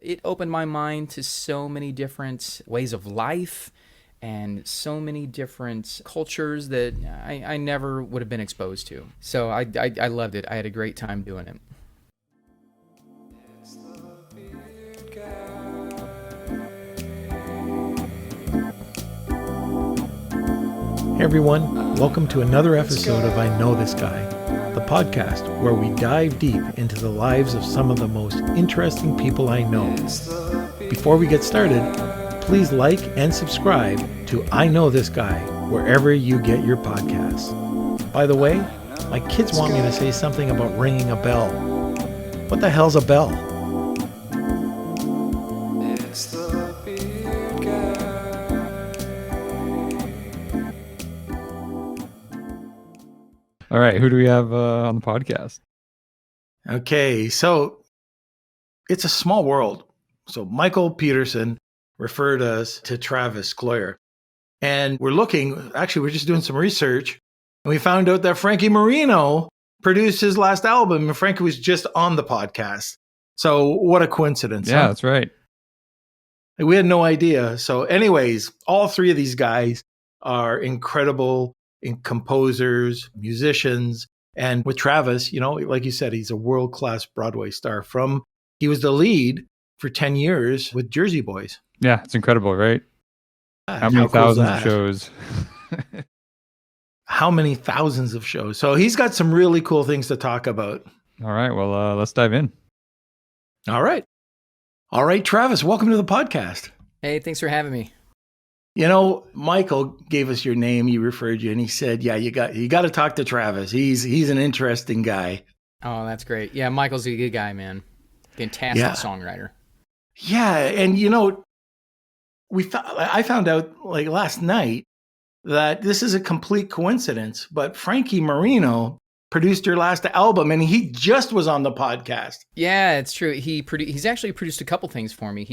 It opened my mind to so many different ways of life and so many different cultures that I never would have been exposed to. So I loved it. I had a great time doing it. Hey everyone, welcome to another episode of I Know This Guy, the podcast where we dive deep into the lives of some of the most interesting people I know. Before we get started, please like and subscribe to I Know This Guy wherever you get your podcasts. By the way, my kids want me to say something about ringing a bell. What the hell's a bell? All right, who do we have on the podcast? Okay, so it's a small world. So Michael Peterson referred us to Travis Cloer. And we're just doing some research, and we found out that Frankie Marino produced his last album, and Frankie was just on the podcast. So what a coincidence. Yeah, huh? That's right. We had no idea. So anyways, all three of these guys are incredible composers, musicians. And with Travis, like you said, he's a world-class Broadway star. He was the lead for 10 years with Jersey Boys. Yeah, it's incredible, right? How many cool is thousands that? of shows? How many thousands of shows? So he's got some really cool things to talk about. All right, well, let's dive in. All right, Travis, welcome to the podcast. Hey, thanks for having me. Michael gave us your name. He referred you, and he said, "Yeah, you got to talk to Travis. He's an interesting guy." Oh, that's great. Yeah, Michael's a good guy, man. Fantastic songwriter. Yeah, and I found out like last night that this is a complete coincidence, but Frankie Marino produced your last album, and he just was on the podcast. Yeah, it's true. He's actually produced a couple things for me.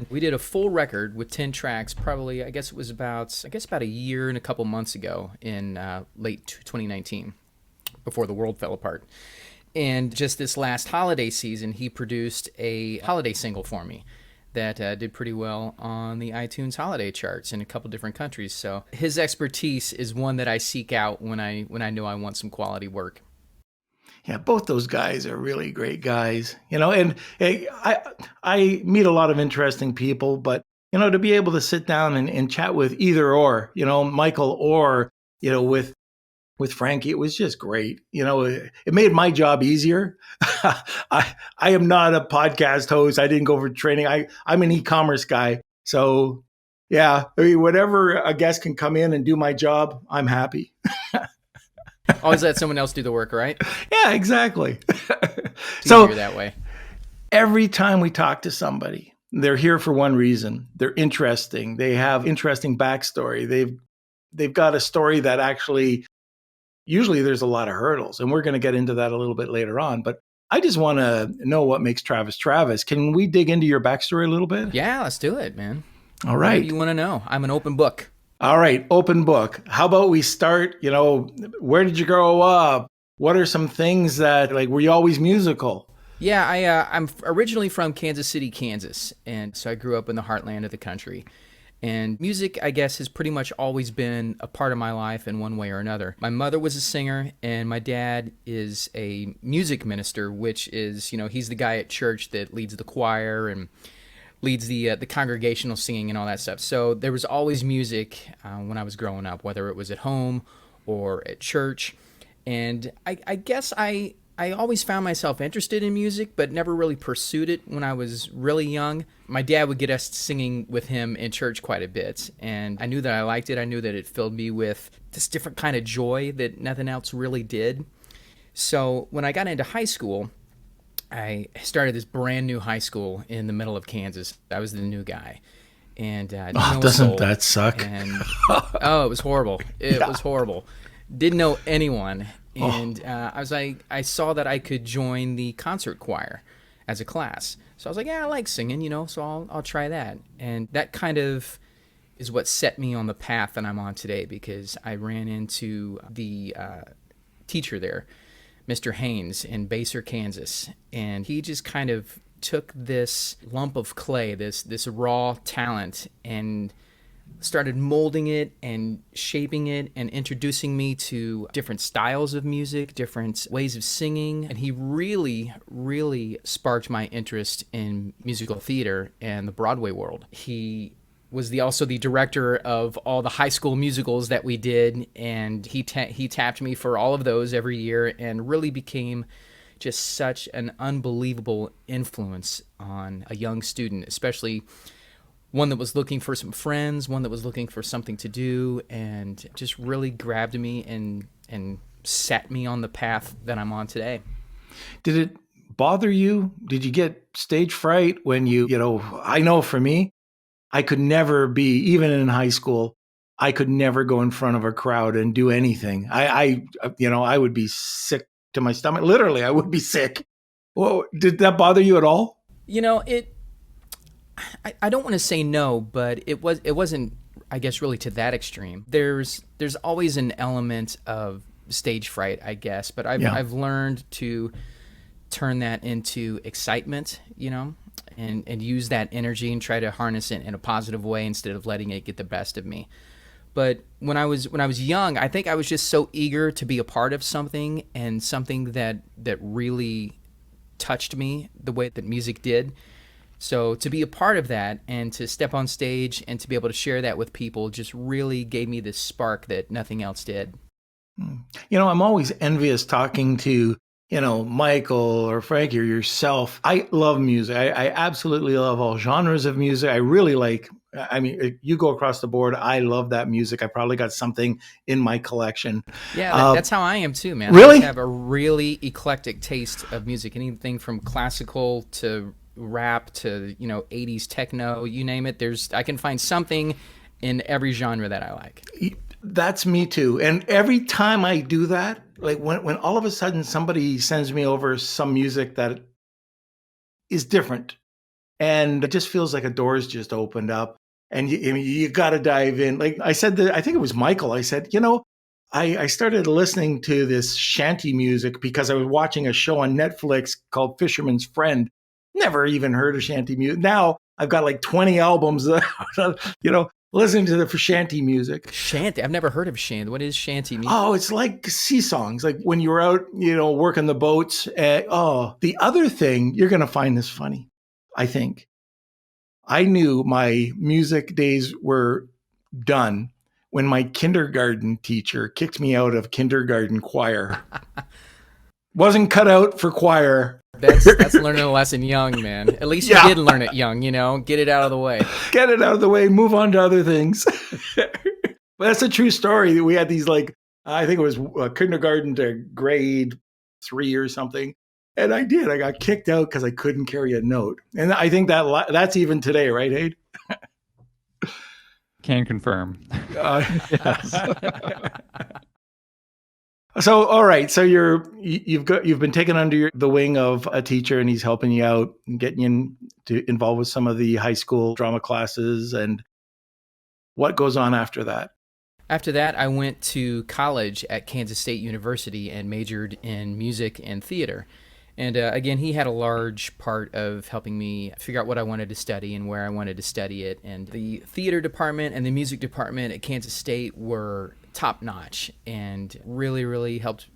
We did a full record with 10 tracks, probably, I guess about a year and a couple months ago in late 2019, before the world fell apart. And just this last holiday season, he produced a holiday single for me that did pretty well on the iTunes holiday charts in a couple different countries. So his expertise is one that I seek out when I know I want some quality work. Yeah, both those guys are really great guys, and I meet a lot of interesting people, but, to be able to sit down and chat with either or, Michael or, with Frankie, it was just great. It made my job easier. I am not a podcast host. I didn't go for training. I'm an e-commerce guy. So yeah, whatever a guest can come in and do my job, I'm happy. Always let someone else do the work, right? Yeah, exactly. So that way. Every time we talk to somebody, they're here for one reason. They're interesting. They have interesting backstory. They've got a story that actually, usually there's a lot of hurdles, and we're going to get into that a little bit later on. But I just want to know what makes Travis Travis. Can we dig into your backstory a little bit? Yeah, let's do it, man. All right. What do you want to know? I'm an open book. All right, open book. How about we start, where did you grow up? What are some things that, were you always musical? Yeah, I'm originally from Kansas City, Kansas, and so I grew up in the heartland of the country. And music, I guess, has pretty much always been a part of my life in one way or another. My mother was a singer, and my dad is a music minister, which is, he's the guy at church that leads the choir and leads the congregational singing and all that stuff. So there was always music when I was growing up, whether it was at home or at church. And I guess I always found myself interested in music, but never really pursued it when I was really young. My dad would get us singing with him in church quite a bit, and I knew that I liked it. I knew that it filled me with this different kind of joy that nothing else really did. So when I got into high school, I started this brand new high school in the middle of Kansas. I was the new guy. And doesn't that suck? And, it was horrible. It was horrible. Didn't know anyone. And I saw that I could join the concert choir as a class. So I was like, yeah, I like singing, so I'll try that. And that kind of is what set me on the path that I'm on today, because I ran into the teacher there, Mr. Haynes in Baser, Kansas, and he just kind of took this lump of clay, this raw talent, and started molding it and shaping it and introducing me to different styles of music, different ways of singing. And he really, really sparked my interest in musical theater and the Broadway world. He was also the director of all the high school musicals that we did, and he tapped me for all of those every year and really became just such an unbelievable influence on a young student, especially one that was looking for some friends, one that was looking for something to do, and just really grabbed me and set me on the path that I'm on today. Did it bother you? Did you get stage fright when I know for me, I could never be, even in high school, I could never go in front of a crowd and do anything. I would be sick to my stomach. Literally, I would be sick. Well, did that bother you at all? I don't want to say no, but it wasn't, I guess, really to that extreme. There's always an element of stage fright, I guess, but I've learned to turn that into excitement, and use that energy and try to harness it in a positive way instead of letting it get the best of me. But when I was young, I think I was just so eager to be a part of something, and something that really touched me the way that music did. So to be a part of that and to step on stage and to be able to share that with people just really gave me this spark that nothing else did. I'm always envious talking to, Michael or Frankie or yourself. I love music. I absolutely love all genres of music. I really you go across the board. I love that music. I probably got something in my collection. Yeah, that's how I am too, man. Really? I just have a really eclectic taste of music. Anything from classical to rap to 80s techno, you name it. I can find something in every genre that I like. That's me too. And every time I do that, like when all of a sudden somebody sends me over some music that is different, and it just feels like a door's just opened up, and you got to dive in. Like I said, I think it was Michael. I said, I started listening to this shanty music because I was watching a show on Netflix called Fisherman's Friend. Never even heard of shanty music. Now I've got like 20 albums, listening to the shanty music. Shanty? I've never heard of shanty. What is shanty music? Oh, it's like sea songs, like when you're out, working the boats. The other thing, you're going to find this funny, I think. I knew my music days were done when my kindergarten teacher kicked me out of kindergarten choir. Wasn't cut out for choir. That's learning a lesson young, man. At least you did learn it young, Get it out of the way. Get it out of the way. Move on to other things. But that's a true story. We had these I think it was kindergarten to grade 3 or something. And I got kicked out because I couldn't carry a note. And I think that's even today, right, Hayden? Can confirm. Yes. So, all right. So you've been taken under the wing of a teacher, and he's helping you out and getting you involved with some of the high school drama classes. And what goes on after that? After that, I went to college at Kansas State University and majored in music and theater. And again, he had a large part of helping me figure out what I wanted to study and where I wanted to study it. And the theater department and the music department at Kansas State were top-notch and really, really helped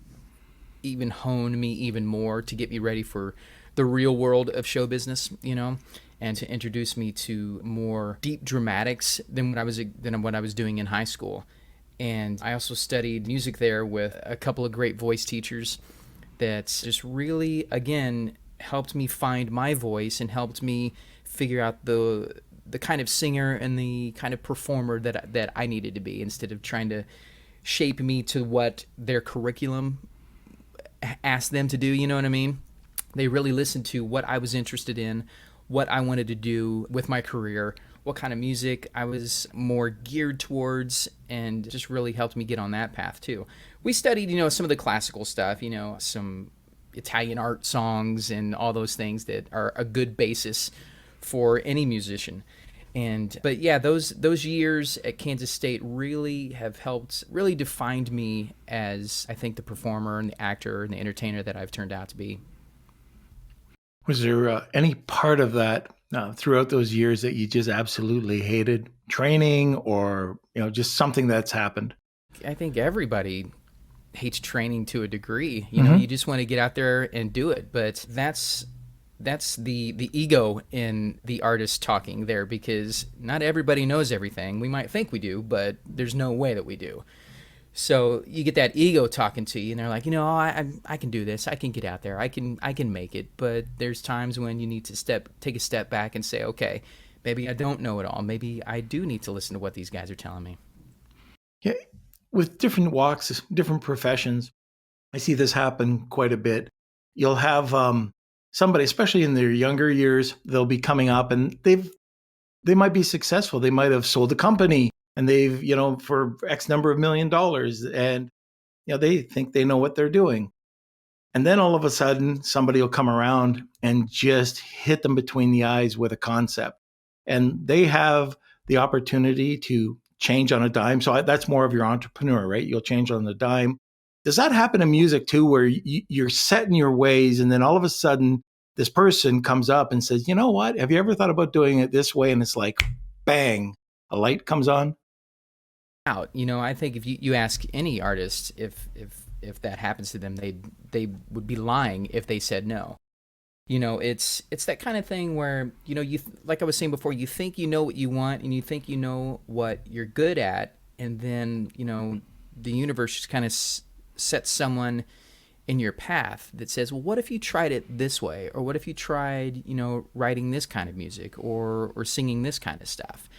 even hone me even more to get me ready for the real world of show business, and to introduce me to more deep dramatics than what I was doing in high school. And I also studied music there with a couple of great voice teachers that just really, again, helped me find my voice and helped me figure out the kind of singer and the kind of performer that I needed to be, instead of trying to shape me to what their curriculum asked them to do, you know what I mean? They really listened to what I was interested in, what I wanted to do with my career, what kind of music I was more geared towards, and just really helped me get on that path too. We studied, some of the classical stuff, some Italian art songs and all those things that are a good basis for any musician. But yeah, those years at Kansas State really have helped, really defined me as, I think, the performer and the actor and the entertainer that I've turned out to be. Was there any part of that throughout those years that you just absolutely hated? Training or, just something that's happened? I think everybody hates training to a degree. Mm-hmm. You just want to get out there and do it. But that's the ego in the artist talking there, because not everybody knows everything. We might think we do, but there's no way that we do. So you get that ego talking to you, and they're like, I can do this. I can get out there. I can make it. But there's times when you need to take a step back and say, okay, maybe I don't know it all. Maybe I do need to listen to what these guys are telling me. Yeah, with different walks, different professions, I see this happen quite a bit. You'll have somebody, especially in their younger years, they'll be coming up and they might be successful. They might have sold a company and they've, for X number of $1 million, and, they think they know what they're doing. And then all of a sudden, somebody will come around and just hit them between the eyes with a concept. And they have the opportunity to change on a dime. So that's more of your entrepreneur, right? You'll change on the dime. Does that happen in music too, where you're set in your ways, and then all of a sudden this person comes up and says, you know what? Have you ever thought about doing it this way? And it's like, bang, a light comes on. I think if you ask any artist if that happens to them, they would be lying if they said no. It's that kind of thing where, you, like I was saying before, you think you know what you want and you think you know what you're good at. And then, the universe just kind of sets someone in your path that says, well, what if you tried it this way? Or what if you tried, writing this kind of music or singing this kind of stuff?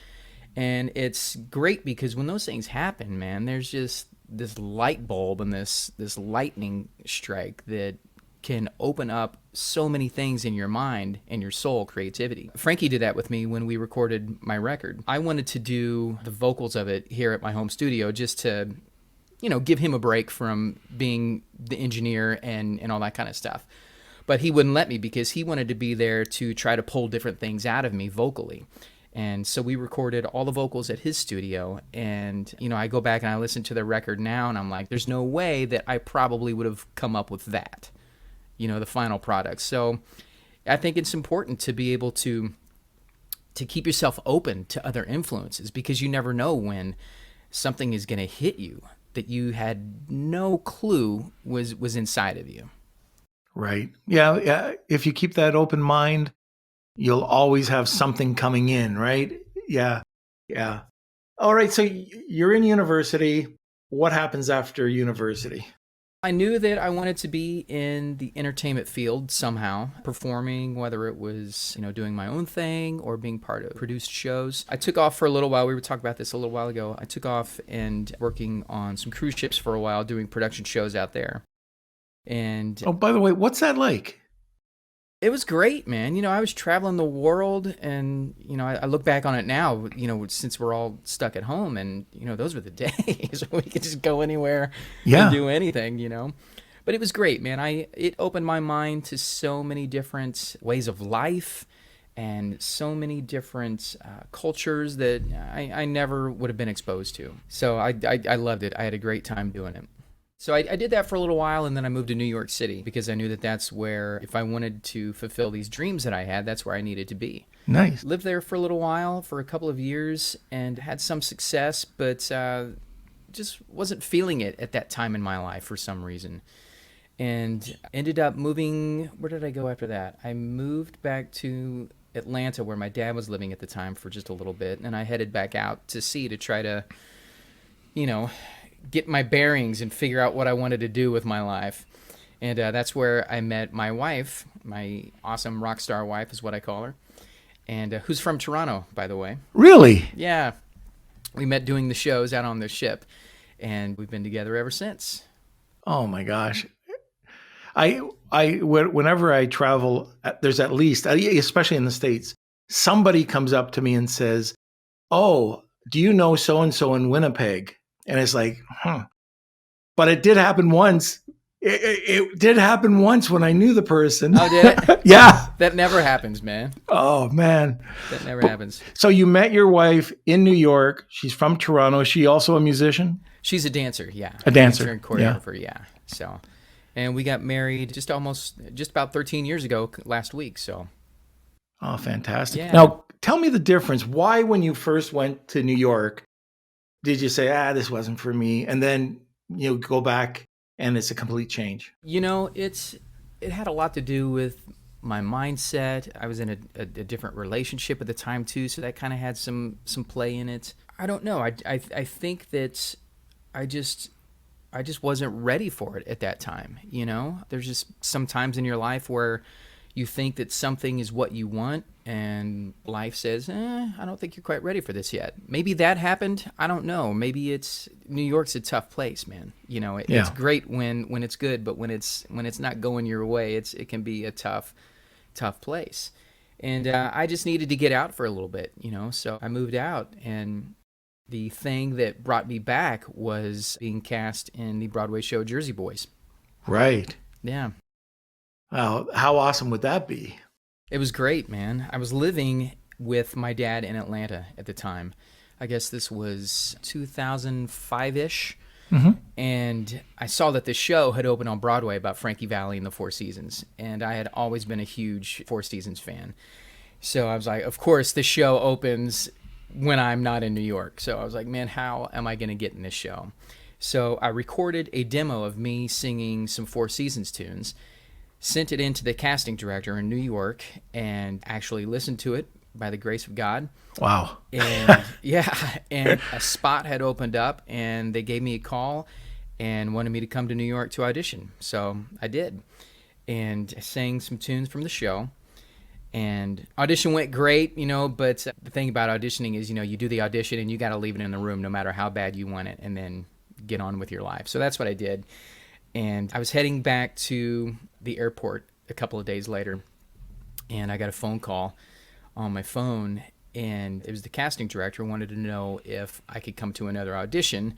And it's great because when those things happen, man, there's just this light bulb and this lightning strike that can open up so many things in your mind and your soul, creativity. Frankie did that with me when we recorded my record. I wanted to do the vocals of it here at my home studio just to, give him a break from being the engineer and all that kind of stuff. But he wouldn't let me because he wanted to be there to try to pull different things out of me vocally. And so we recorded all the vocals at his studio. And, I go back and I listen to the record now and I'm like, there's no way that I probably would have come up with that, the final product. So I think it's important to be able to keep yourself open to other influences, because you never know when something is going to hit you that you had no clue was inside of you. Right. Yeah. If you keep that open mind, you'll always have something coming in, right? Yeah. Yeah. All right. So you're in university. What happens after university? I knew that I wanted to be in the entertainment field somehow, performing, whether it was, doing my own thing or being part of produced shows. I took off for a little while. We were talking about this a little while ago. I took off and working on some cruise ships for a while, doing production shows out there. And oh, by the way, what's that like? It was great, man. I was traveling the world, and, I look back on it now, since we're all stuck at home, and, those were the days when we could just go anywhere and do anything, But it was great, man. It opened my mind to so many different ways of life and so many different cultures that I never would have been exposed to. So I loved it. I had a great time doing it. So I did that for a little while, and then I moved to New York City because I knew that that's where, if I wanted to fulfill these dreams that I had, that's where I needed to be. Nice. Lived there for a little while, for a couple of years, and had some success, but just wasn't feeling it at that time in my life for some reason. And ended up moving, where did I go after that? I moved back to Atlanta, where my dad was living at the time, for just a little bit, and I headed back out to sea to try to, get my bearings and figure out what I wanted to do with my life. And that's where I met my wife, my awesome rock star wife is what I call her, and who's from Toronto, by the way. Really? Yeah. We met doing the shows out on the ship, and we've been together ever since. Oh my gosh. Whenever I travel, there's at least, especially in the States, somebody comes up to me and says, oh, do you know so-and-so in Winnipeg? And it's like, But it did happen once. It did happen once when I knew the person. Oh, did it? Yeah. That never happens, man. Oh, man. That never happens. So you met your wife in New York. She's from Toronto. Is she also a musician? She's a dancer, yeah. A dancer And choreographer, yeah. So, And we got married just about 13 years ago last week. So, Oh, fantastic. yeah. Now, tell me the difference. Why, when you first went to New York, did you say, this wasn't for me? And then, go back and it's a complete change. It had a lot to do with my mindset. I was in a different relationship at the time too, so that kind of had some play in it. I don't know. I think that I just wasn't ready for it at that time. There's just some times in your life where you think that something is what you want, and life says, I don't think you're quite ready for this yet. Maybe that happened. I don't know. Maybe New York's a tough place, man. It's great when it's good, but when it's not going your way, it can be a tough place. And I just needed to get out for a little bit, so I moved out, and the thing that brought me back was being cast in the Broadway show Jersey Boys. Right. Yeah. Wow. How awesome would that be? It was great, man. I was living with my dad in Atlanta at the time. I guess this was 2005-ish. Mm-hmm. And I saw that the show had opened on Broadway about Frankie Valli and the Four Seasons. And I had always been a huge Four Seasons fan. So I was like, of course, the show opens when I'm not in New York. So I was like, man, how am I going to get in this show? So I recorded a demo of me singing some Four Seasons tunes, sent it in to the casting director in New York, and actually listened to it by the grace of God. Wow. And and a spot had opened up, and they gave me a call and wanted me to come to New York to audition. So I did, and I sang some tunes from the show. And audition went great, but the thing about auditioning is, you do the audition and you got to leave it in the room no matter how bad you want it, and then get on with your life. So that's what I did. And I was heading back to the airport a couple of days later, and I got a phone call on my phone, and it was the casting director who wanted to know if I could come to another audition,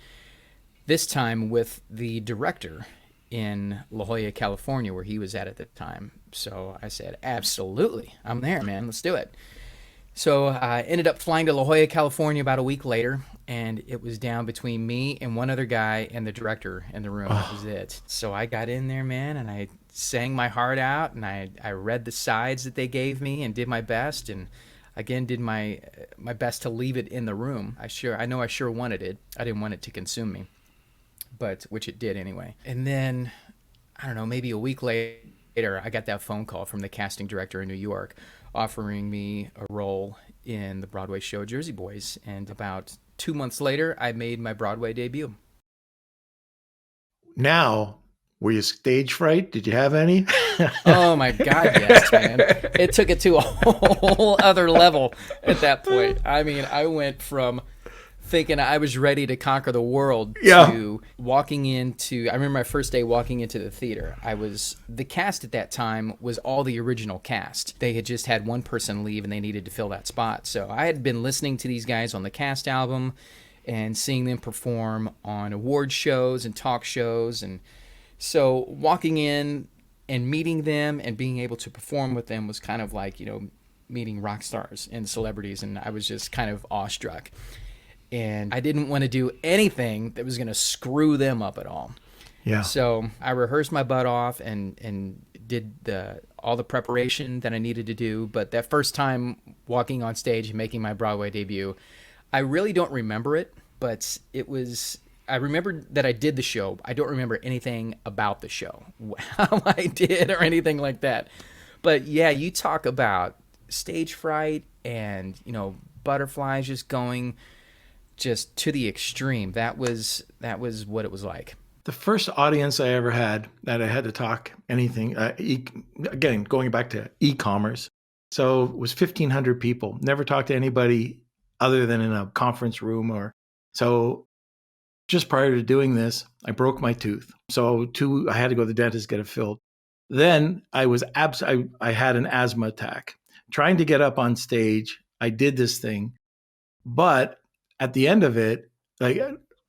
this time with the director in La Jolla, California, where he was at the time. So I said, absolutely, I'm there, man, let's do it. So I ended up flying to La Jolla, California about a week later, and it was down between me and one other guy and the director in the room. That was it. So I got in there, man, and I sang my heart out, and I read the sides that they gave me and did my best, and again did my best to leave it in the room. I know I sure wanted it. I didn't want it to consume me, but which it did anyway. And then, I don't know, maybe a week later, I got that phone call from the casting director in New York offering me a role in the Broadway show Jersey Boys. And about 2 months later, I made my Broadway debut. Now, were you stage fright? Did you have any? Oh my God, yes, man. It took it to a whole other level at that point. I mean, I went from thinking I was ready to conquer the world to walking into, I remember my first day walking into the theater. The cast at that time was all the original cast. They had just had one person leave and they needed to fill that spot. So I had been listening to these guys on the cast album and seeing them perform on award shows and talk shows. And so walking in and meeting them and being able to perform with them was kind of like, meeting rock stars and celebrities. And I was just kind of awestruck. And I didn't want to do anything that was going to screw them up at all. Yeah. So I rehearsed my butt off and did all the preparation that I needed to do. But that first time walking on stage and making my Broadway debut, I really don't remember it, but I remember that I did the show. I don't remember anything about the show, how I did or anything like that. But yeah, you talk about stage fright and, butterflies just going just to the extreme. That was what it was like. The first audience I ever had that I had to talk anything, again, going back to e-commerce. So it was 1,500 people. Never talked to anybody other than in a conference room so just prior to doing this, I broke my tooth. So I had to go to the dentist, get it filled. Then I had an asthma attack. Trying to get up on stage, I did this thing, but at the end of it, like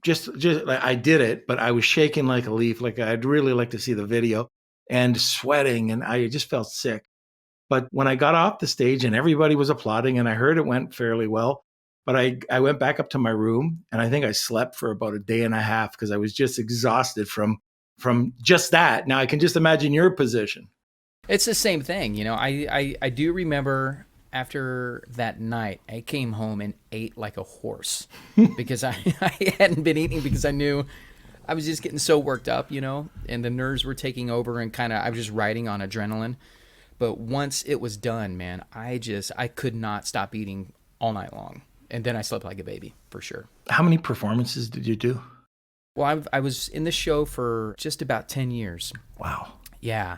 just like I did it, but I was shaking like a leaf. Like I'd really like to see the video, and sweating, and I just felt sick. But when I got off the stage and everybody was applauding, and I heard it went fairly well, but I went back up to my room, and I think I slept for about a day and a half because I was just exhausted from from just that. Now I can just imagine your position. It's the same thing. You know, I do remember after that night, I came home and ate like a horse because I hadn't been eating because I knew I was just getting so worked up, you know, and the nerves were taking over and I was just riding on adrenaline. But once it was done, man, I could not stop eating all night long. And then I slept like a baby, for sure. How many performances did you do? Well, I was in the show for just about 10 years. Wow. Yeah.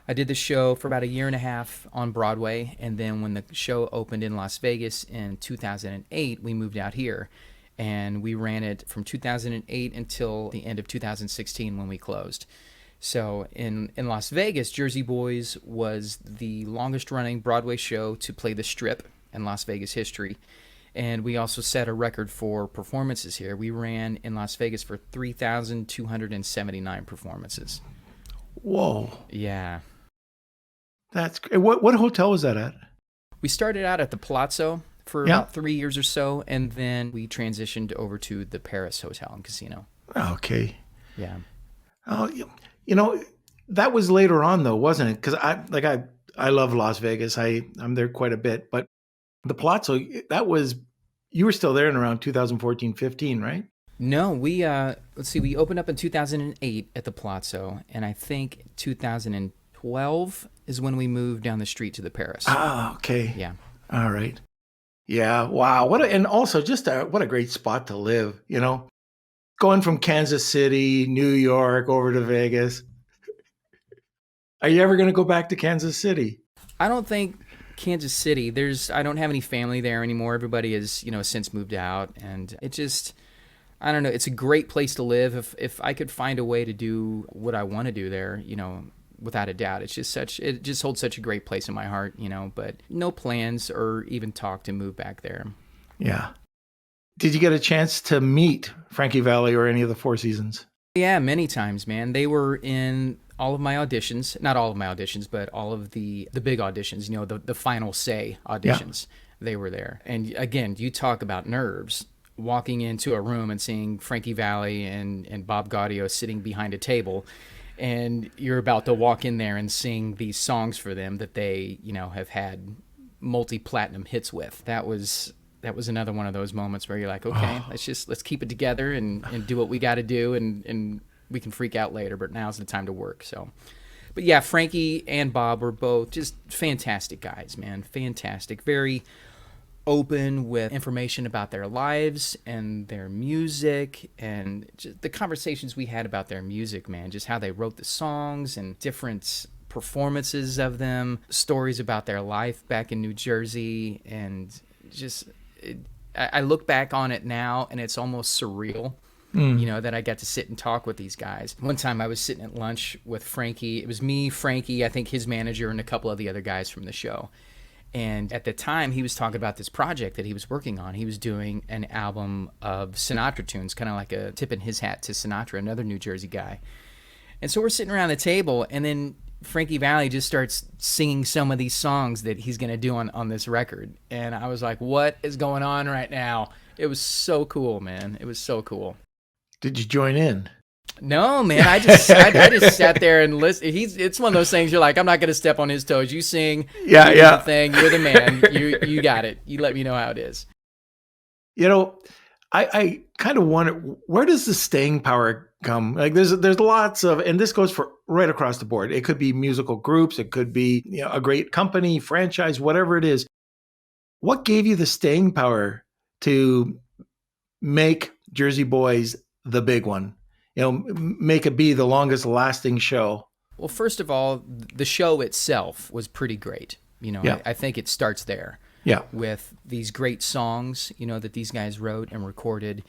I did the show for about a year and a half on Broadway. And then when the show opened in Las Vegas in 2008, we moved out here. And we ran it from 2008 until the end of 2016 when we closed. So in Las Vegas, Jersey Boys was the longest running Broadway show to play the Strip in Las Vegas history. And we also set a record for performances here. We ran in Las Vegas for 3,279 performances. Whoa. Yeah. That's great. What hotel was that at? We started out at the Palazzo for about 3 years or so, and then we transitioned over to the Paris Hotel and Casino. Okay. Yeah. Oh, you know, that was later on though, wasn't it? Because I love Las Vegas. I'm there quite a bit, but the Palazzo, you were still there in around 2014, 15, right? No, we let's see, we opened up in 2008 at the Palazzo, and I think 2012 is when we moved down the street to the Paris. Ah, okay. Yeah. All right. Yeah. Wow. And also what a great spot to live, you know, going from Kansas City, New York over to Vegas. Are you ever going to go back to Kansas City? I don't think Kansas City, I don't have any family there anymore. Everybody has, you know, since moved out, and it just, I don't know. It's a great place to live. If I could find a way to do what I want to do there, you know, without a doubt, it just holds such a great place in my heart, you know, but no plans or even talk to move back there. Yeah. Did you get a chance to meet Frankie Valli or any of the Four Seasons? Yeah, many times, man. They were in all of my auditions, not all of my auditions, but all of the big auditions, you know, the final say auditions. Yeah. They were there. And again, you talk about nerves. Walking into a room and seeing Frankie Valli and Bob Gaudio sitting behind a table, and you're about to walk in there and sing these songs for them that they, you know, have had multi-platinum hits with. That was another one of those moments where you're like, okay, let's keep it together and do what we got to do, and we can freak out later, but now's the time to work. So, but yeah, Frankie and Bob were both just fantastic guys, man. Fantastic. Very open with information about their lives and their music, and just the conversations we had about their music, man, just how they wrote the songs and different performances of them, stories about their life back in New Jersey, and just I look back on it now and it's almost surreal, you know, that I got to sit and talk with these guys. One time I was sitting at lunch with Frankie. It was me, Frankie, I think his manager, and a couple of the other guys from the show. And at the time, he was talking about this project that he was working on. He was doing an album of Sinatra tunes, kind of like a tip in his hat to Sinatra, another New Jersey guy. And so we're sitting around the table, and then Frankie Valli just starts singing some of these songs that he's going to do on this record. And I was like, what is going on right now? It was so cool, man. It was so cool. Did you join in? No, man. I just sat there and listened. It's one of those things you're like, I'm not going to step on his toes. You sing. Yeah, you yeah. do the thing. You're the man. You got it. You let me know how it is. You know, I kind of wonder, where does the staying power come? Like there's lots of, and this goes for right across the board. It could be musical groups. It could be, you know, a great company, franchise, whatever it is. What gave you the staying power to make Jersey Boys the big one? You know, make it be the longest lasting show? Well, first of all, the show itself was pretty great. You know, yeah. I think it starts there. Yeah. With these great songs, you know, that these guys wrote and recorded,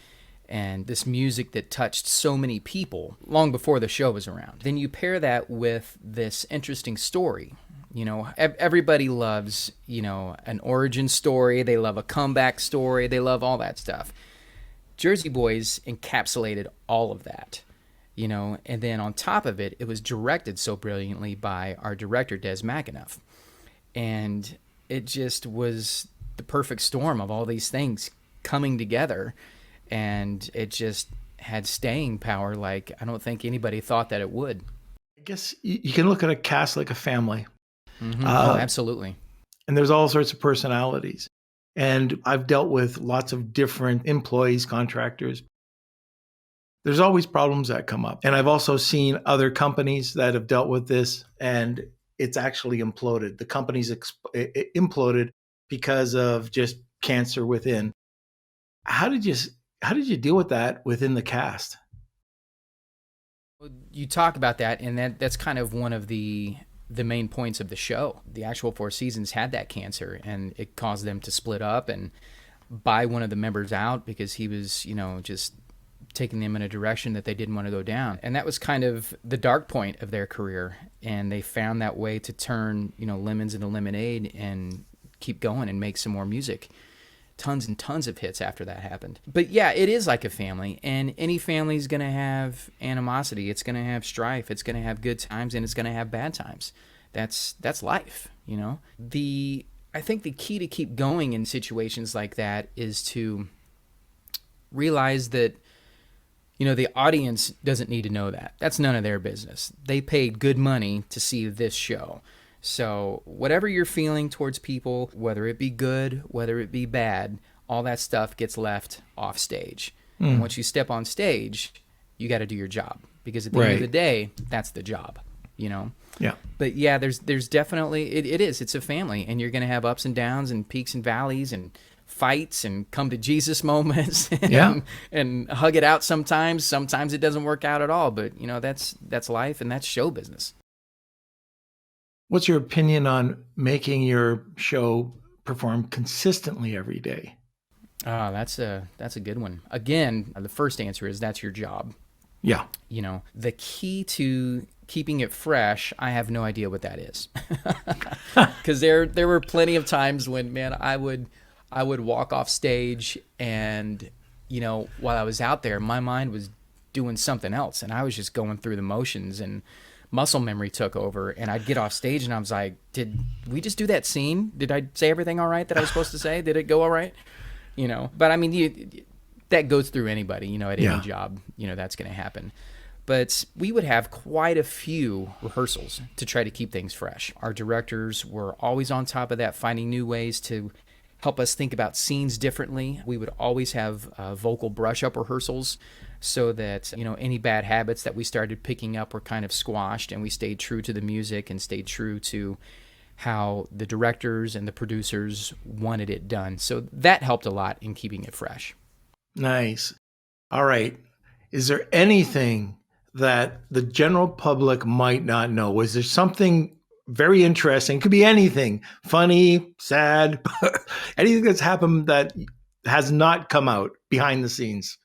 and this music that touched so many people long before the show was around. Then you pair that with this interesting story. You know, everybody loves, you know, an origin story. They love a comeback story. They love all that stuff. Jersey Boys encapsulated all of that, you know, and then on top of it, it was directed so brilliantly by our director, Des McAnuff. And it just was the perfect storm of all these things coming together. And it just had staying power like I don't think anybody thought that it would. I guess you can look at a cast like a family. Oh, absolutely. And there's all sorts of personalities. And I've dealt with lots of different employees, contractors. There's always problems that come up. And I've also seen other companies that have dealt with this, and it's actually imploded. The company's imploded because of just cancer within. How did you deal with that within the cast? Well, you talk about that, and that's kind of one of the main points of the show. The actual Four Seasons had that cancer, and it caused them to split up and buy one of the members out because he was, just taking them in a direction that they didn't want to go down. And that was kind of the dark point of their career. And they found that way to turn, lemons into lemonade and keep going and make some more music. Tons and tons of hits after that happened. But yeah, it is like a family, and any family is going to have animosity. It's going to have strife. It's going to have good times, and it's going to have bad times. That's life, I think the key to keep going in situations like that is to realize that the audience doesn't need to know that. That's none of their business. They paid good money to see this show. So whatever you're feeling towards people, whether it be good, whether it be bad, all that stuff gets left off stage. And once you step on stage, you got to do your job, because at the end of the day, that's the job, Yeah. But yeah, there's definitely, it's a family, and you're going to have ups and downs and peaks and valleys and fights and come to Jesus moments and hug it out sometimes. Sometimes it doesn't work out at all, but that's life, and that's show business. What's your opinion on making your show perform consistently every day? Oh, that's a good one. Again, the first answer is that's your job. Yeah. The key to keeping it fresh, I have no idea what that is. Because there were plenty of times when, man, I would walk off stage and, while I was out there, my mind was doing something else, and I was just going through the motions, and muscle memory took over, and I'd get off stage and I was like, did we just do that scene? Did I say everything all right that I was supposed to say? Did it go all right? But I mean, that goes through anybody, at any job, that's going to happen. But we would have quite a few rehearsals to try to keep things fresh. Our directors were always on top of that, finding new ways to help us think about scenes differently. We would always have vocal brush-up rehearsals so that, any bad habits that we started picking up were kind of squashed, and we stayed true to the music and stayed true to how the directors and the producers wanted it done. So that helped a lot in keeping it fresh. Nice. All right. Is there anything that the general public might not know? Was there something very interesting? It could be anything, funny, sad, anything that's happened that has not come out behind the scenes.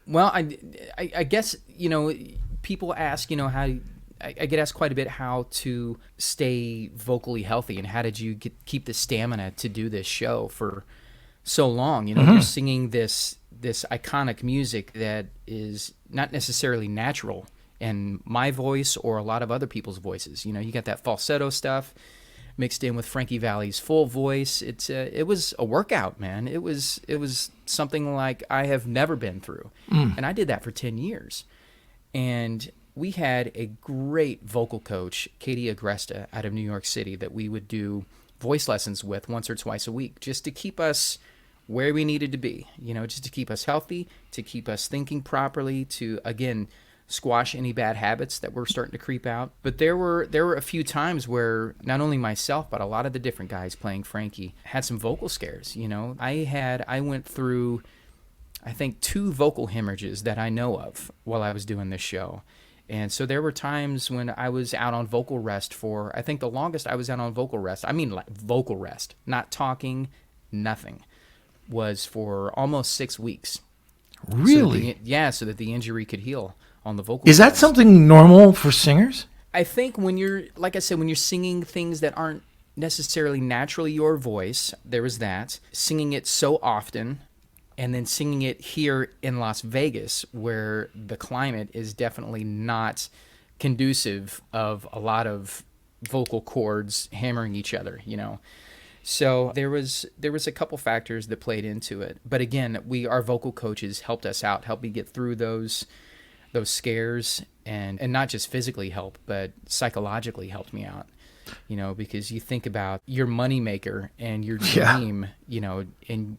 Well, I guess, people ask, how I get asked quite a bit how to stay vocally healthy, and how did you keep the stamina to do this show for so long? You're singing this iconic music that is not necessarily natural in my voice or a lot of other people's voices. You got that falsetto stuff mixed in with Frankie Valli's full voice. It was a workout, man. It was something like I have never been through. And I did that for 10 years. And we had a great vocal coach, Katie Agresta, out of New York City, that we would do voice lessons with once or twice a week, just to keep us where we needed to be, just to keep us healthy, to keep us thinking properly, to, again, squash any bad habits that were starting to creep out. But there were a few times where not only myself, but a lot of the different guys playing Frankie had some vocal scares. I went through, I think, 2 vocal hemorrhages that I know of while I was doing this show. And so there were times when I was out on vocal rest for, I think the longest I was out on vocal rest, I mean like vocal rest, not talking, nothing, was for almost 6 weeks. Really? So that the injury could heal on the vocal. Is that something normal for singers? I think when you're, like I said, when you're singing things that aren't necessarily naturally your voice, there was that. Singing it so often, and then singing it here in Las Vegas, where the climate is definitely not conducive of a lot of vocal cords hammering each other, So there was a couple factors that played into it. But again, our vocal coaches helped us out, helped me get through those scares, and not just physically help, but psychologically helped me out. Because you think about your moneymaker and your dream, and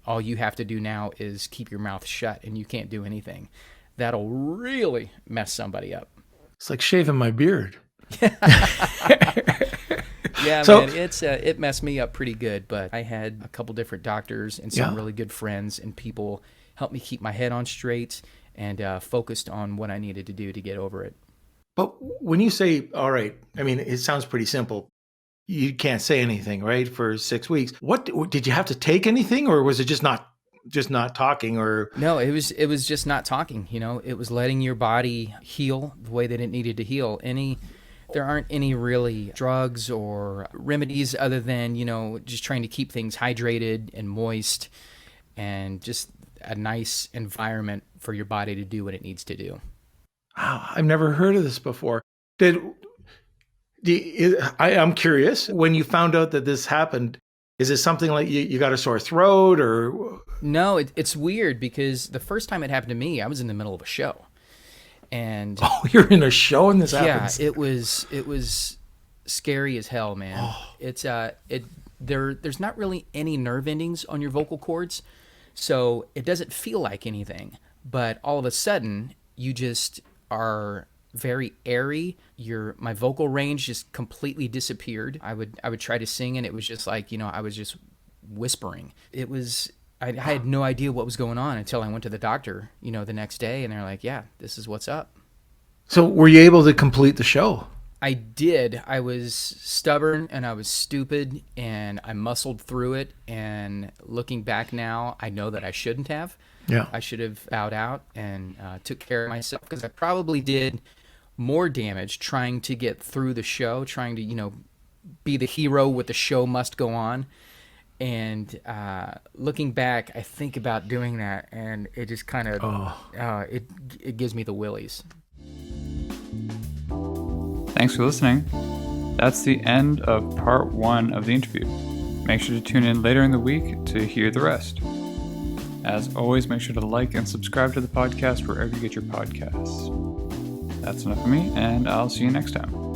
all you have to do now is keep your mouth shut and you can't do anything. That'll really mess somebody up. It's like shaving my beard. Yeah, so, man, it messed me up pretty good, but I had a couple different doctors and some really good friends and people help me keep my head on straight and focused on what I needed to do to get over it. But when you say, all right, I mean, it sounds pretty simple. You can't say anything, right, for 6 weeks. What did you have to take anything, or was it just not talking? Or no, it was just not talking. It was letting your body heal the way that it needed to heal. There aren't any really drugs or remedies other than, just trying to keep things hydrated and moist and just a nice environment for your body to do what it needs to do. Wow, I've never heard of this before. I'm curious, when you found out that this happened, is it something like you got a sore throat or? No, it's weird because the first time it happened to me, I was in the middle of a show. And you're in a show and this happens? Yeah, it was scary as hell, man. Oh. There's not really any nerve endings on your vocal cords, so it doesn't feel like anything. But all of a sudden, you just are very airy. My vocal range just completely disappeared. I would try to sing and it was just like, I was just whispering. I had no idea what was going on until I went to the doctor, the next day, and they're like, yeah, this is what's up. So were you able to complete the show? I did. I was stubborn and I was stupid and I muscled through it. And looking back now, I know that I shouldn't have. Yeah. I should have bowed out and took care of myself because I probably did more damage trying to get through the show, trying to, be the hero with the show must go on. And looking back, I think about doing that, and it just kind of it gives me the willies. Thanks for listening. That's the end of part 1 of the interview. Make sure to tune in later in the week to hear the rest. As always, make sure to like and subscribe to the podcast wherever you get your podcasts. That's enough for me, and I'll see you next time.